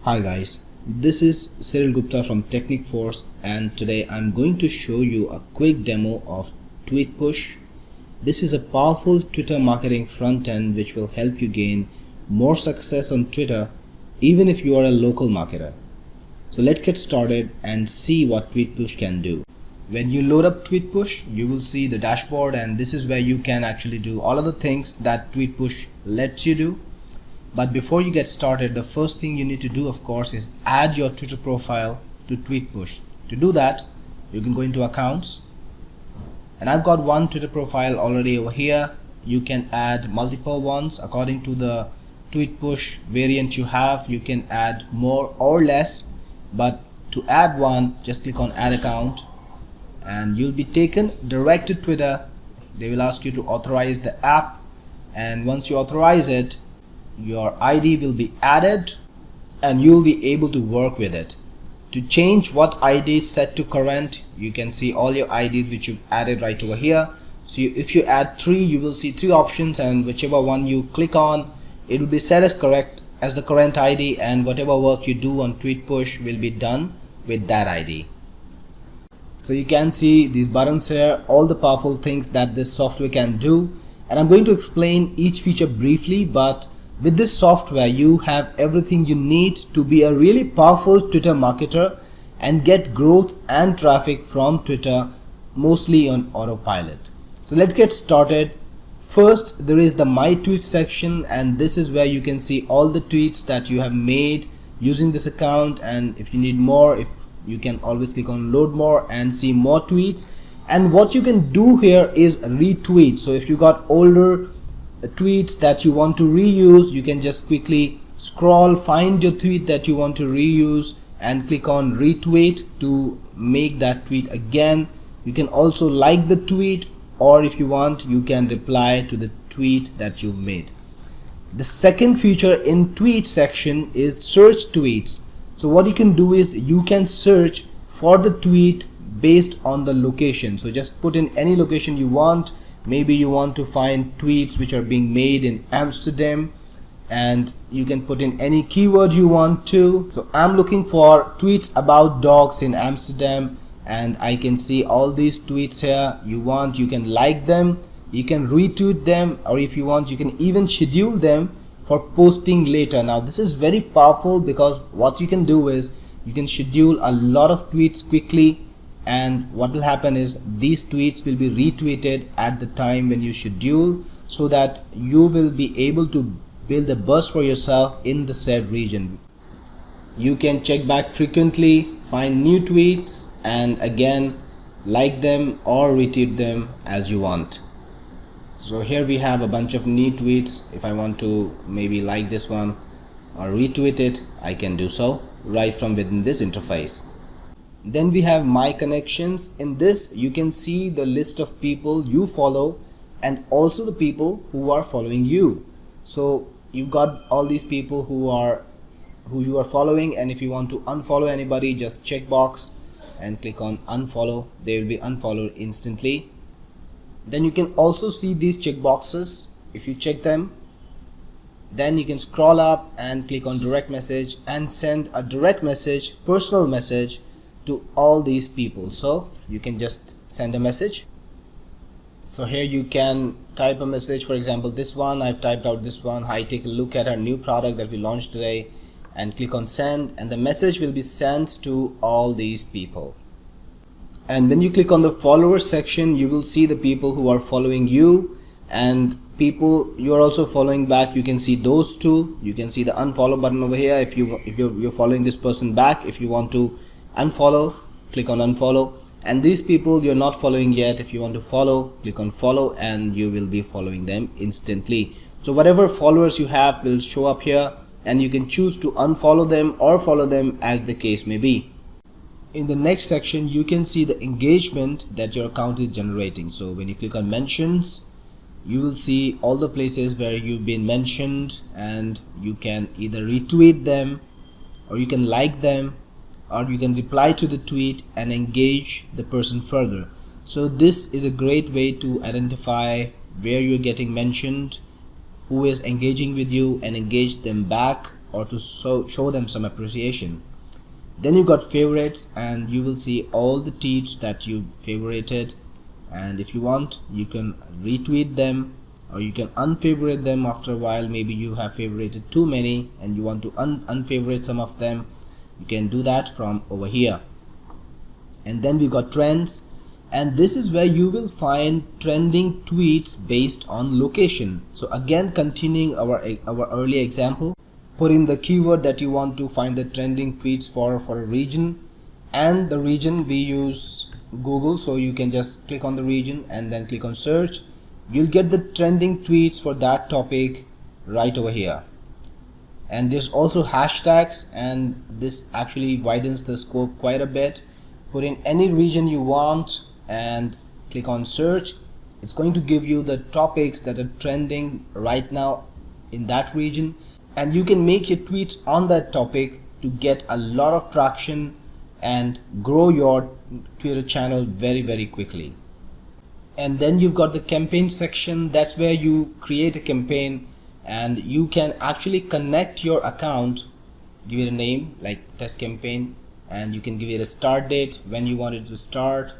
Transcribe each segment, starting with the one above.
Hi guys, this is Cyril Gupta from Technic Force, and today I'm going to show you a quick demo of TweetPush. This is a powerful Twitter marketing front end which will help you gain more success on Twitter even if you are a local marketer. So let's get started and see what TweetPush can do. When you load up TweetPush, you will see the dashboard, and this is where you can actually do all of the things that TweetPush lets you do. But before you get started, the first thing you need to do, of course, is add your Twitter profile to TweetPush. To do that, you can go into accounts, and I've got one Twitter profile already over here. You can add multiple ones according to the TweetPush variant you have. You can add more or less, but to add one, just click on add account and you'll be taken direct to Twitter. They will ask you to authorize the app, and once you authorize it, your ID will be added and you'll be able to work with it. To change what ID is set to current, you can see all your IDs which you've added right over here. So if you add 3, you will see 3 options, and whichever one you click on, it will be set as correct as the current ID, and whatever work you do on TweetPush will be done with that ID. So you can see these buttons here, all the powerful things that this software can do, and I'm going to explain each feature briefly. But with this software, you have everything you need to be a really powerful Twitter marketer and get growth and traffic from Twitter, mostly on autopilot. So let's get started. First, there is the My Tweet section, and this is where you can see all the tweets that you have made using this account. And if you need more, you can always click on load more and see more tweets. And what you can do here is retweet. So if you got older tweets that you want to reuse, you can just quickly scroll, find your tweet that you want to reuse and click on retweet to make that tweet again. You can also like the tweet, or if you want, you can reply to the tweet that you've made. The second feature in tweet section is search tweets. So what you can do is you can search for the tweet based on the location. So just put in any location you want. Maybe you want to find tweets which are being made in Amsterdam, and you can put in any keyword you want to. So I'm looking for tweets about dogs in Amsterdam, and I can see all these tweets here. You can like them, you can retweet them, or if you want, you can even schedule them for posting later. Now this is very powerful because what you can do is you can schedule a lot of tweets quickly, and what will happen is these tweets will be retweeted at the time when you schedule, so that you will be able to build a buzz for yourself in the said region. You can check back frequently, find new tweets, and again like them or retweet them as you want. So here we have a bunch of new tweets. If I want to maybe like this one or retweet it, I can do so right from within this interface. Then we have My Connections. In this, you can see the list of people you follow and also the people who are following you. So you've got all these people who you are following, and if you want to unfollow anybody, just check box and click on unfollow. They will be unfollowed instantly. Then you can also see these check boxes. If you check them, then you can scroll up and click on direct message and send a direct message, personal message, to all these people. So you can just send a message. So here you can type a message. For example, this one, I've typed out this one: hi, take a look at our new product that we launched today, and click on send, and the message will be sent to all these people. And when you click on the followers section, you will see the people who are following you and people you are also following back. You can see those two. You can see the unfollow button over here. If you're following this person back, if you want to unfollow, click on unfollow. And these people you're not following yet, if you want to follow, click on follow, and you will be following them instantly. So whatever followers you have will show up here, and you can choose to unfollow them or follow them as the case may be. In the next section, you can see the engagement that your account is generating. So when you click on mentions, you will see all the places where you've been mentioned, and you can either retweet them, or you can like them, or you can reply to the tweet and engage the person further. So this is a great way to identify where you're getting mentioned, who is engaging with you, and engage them back, or to show them some appreciation. Then you got favorites, and you will see all the tweets that you favorited, and if you want you can retweet them or you can unfavorite them after a while. Maybe you have favorited too many and you want to unfavorite some of them. You can do that from over here. And then we got trends, and this is where you will find trending tweets based on location. So again, continuing our earlier example, put in the keyword that you want to find the trending tweets for a region, and the region we use Google, so you can just click on the region and then click on search. You'll get the trending tweets for that topic right over here. And there's also hashtags, and this actually widens the scope quite a bit. Put in any region you want and click on search. It's going to give you the topics that are trending right now in that region, and you can make your tweets on that topic to get a lot of traction and grow your Twitter channel very quickly. And then you've got the campaign section. That's where you create a campaign, and you can actually connect your account, give it a name like test campaign, and you can give it a start date, when you want it to start,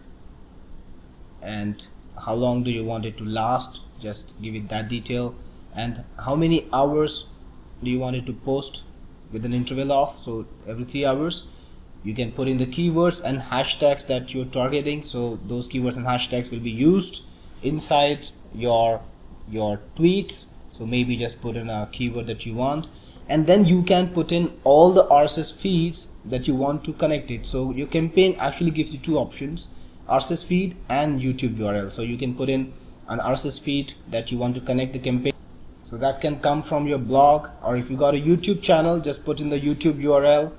and how long do you want it to last, just give it that detail, and how many hours do you want it to post with an interval of, so every 3 hours. You can put in the keywords and hashtags that you're targeting, so those keywords and hashtags will be used inside your tweets. So maybe just put in a keyword that you want, and then you can put in all the RSS feeds that you want to connect it. So your campaign actually gives you two options, RSS feed and YouTube URL. So you can put in an RSS feed that you want to connect the campaign, so that can come from your blog, or if you got a YouTube channel, just put in the YouTube URL,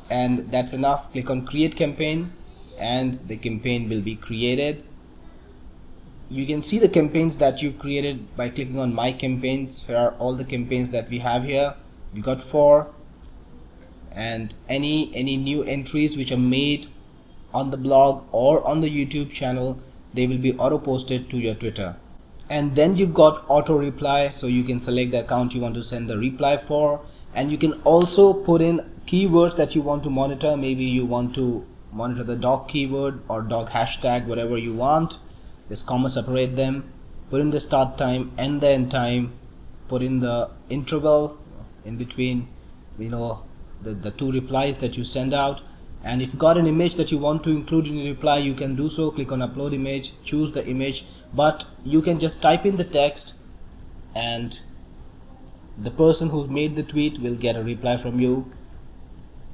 and that's enough. Click on create campaign, and the campaign will be created. You can see the campaigns that you've created by clicking on my campaigns. Here are all the campaigns that we have here. We got 4, and any new entries which are made on the blog or on the YouTube channel, they will be auto posted to your Twitter. And then you've got auto reply, so you can select the account you want to send the reply for, and you can also put in keywords that you want to monitor. Maybe you want to monitor the dog keyword or dog hashtag, whatever you want. Just comma separate them, put in the start time and the end time, put in the interval in between, the two replies that you send out. And if you got an image that you want to include in your reply, you can do so. Click on upload image, choose the image, but you can just type in the text, and the person who's made the tweet will get a reply from you.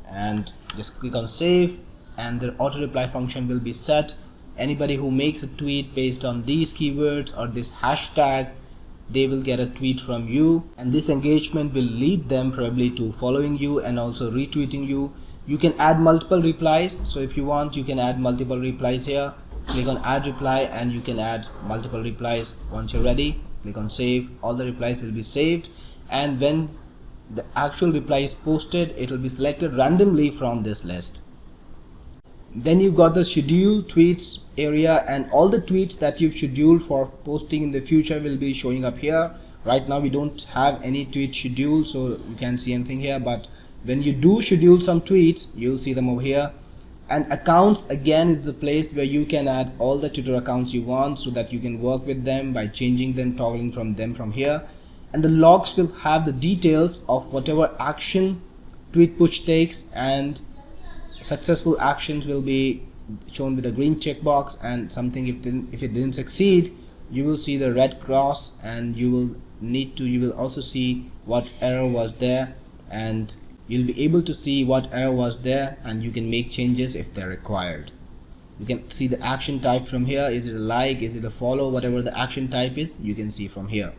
And just click on save, and the auto reply function will be set. Anybody who makes a tweet based on these keywords or this hashtag, they will get a tweet from you, and this engagement will lead them probably to following you and also retweeting you. You can add multiple replies, so if you want, you can add multiple replies here. Click on add reply, and you can add multiple replies. Once you're ready, click on save. All the replies will be saved, and when the actual reply is posted, it will be selected randomly from this list. Then you've got the schedule tweets area, and all the tweets that you've scheduled for posting in the future will be showing up here. Right now we don't have any tweet scheduled, so you can't see anything here, but when you do schedule some tweets, you'll see them over here. And accounts, again, is the place where you can add all the Twitter accounts you want, so that you can work with them by changing them, toggling from them from here. And the logs will have the details of whatever action TweetPush takes, and successful actions will be shown with a green checkbox, and something if it didn't succeed, you will see the red cross, and you will also see what error was there, and you'll be able to see what error was there, and you can make changes if they're required. You can see the action type from here. Is it a like, is it a follow, whatever the action type is, you can see from here.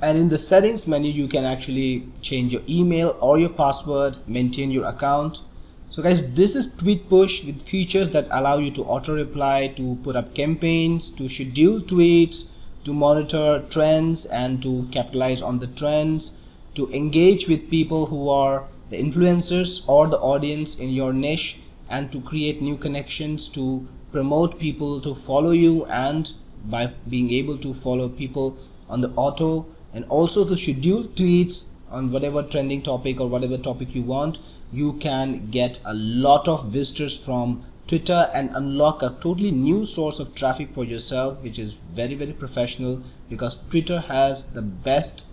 And in the settings menu, you can actually change your email or your password, maintain your account. So guys, this is TweetPush with features that allow you to auto reply, to put up campaigns, to schedule tweets, to monitor trends and to capitalize on the trends, to engage with people who are the influencers or the audience in your niche, and to create new connections, to promote people to follow you, and by being able to follow people on the auto, and also to schedule tweets on whatever trending topic or whatever topic you want, you can get a lot of visitors from Twitter and unlock a totally new source of traffic for yourself, which is very, very professional, because Twitter has the best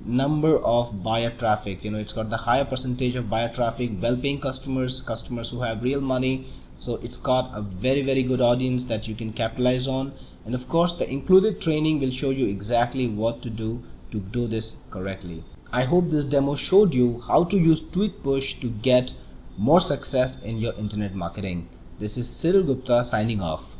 number of buyer traffic. You know, it's got the higher percentage of buyer traffic, well-paying customers, customers who have real money. So it's got a very, very good audience that you can capitalize on. And of course, the included training will show you exactly what to do this correctly. I hope this demo showed you how to use TweetPush to get more success in your internet marketing. This is Cyril Gupta signing off.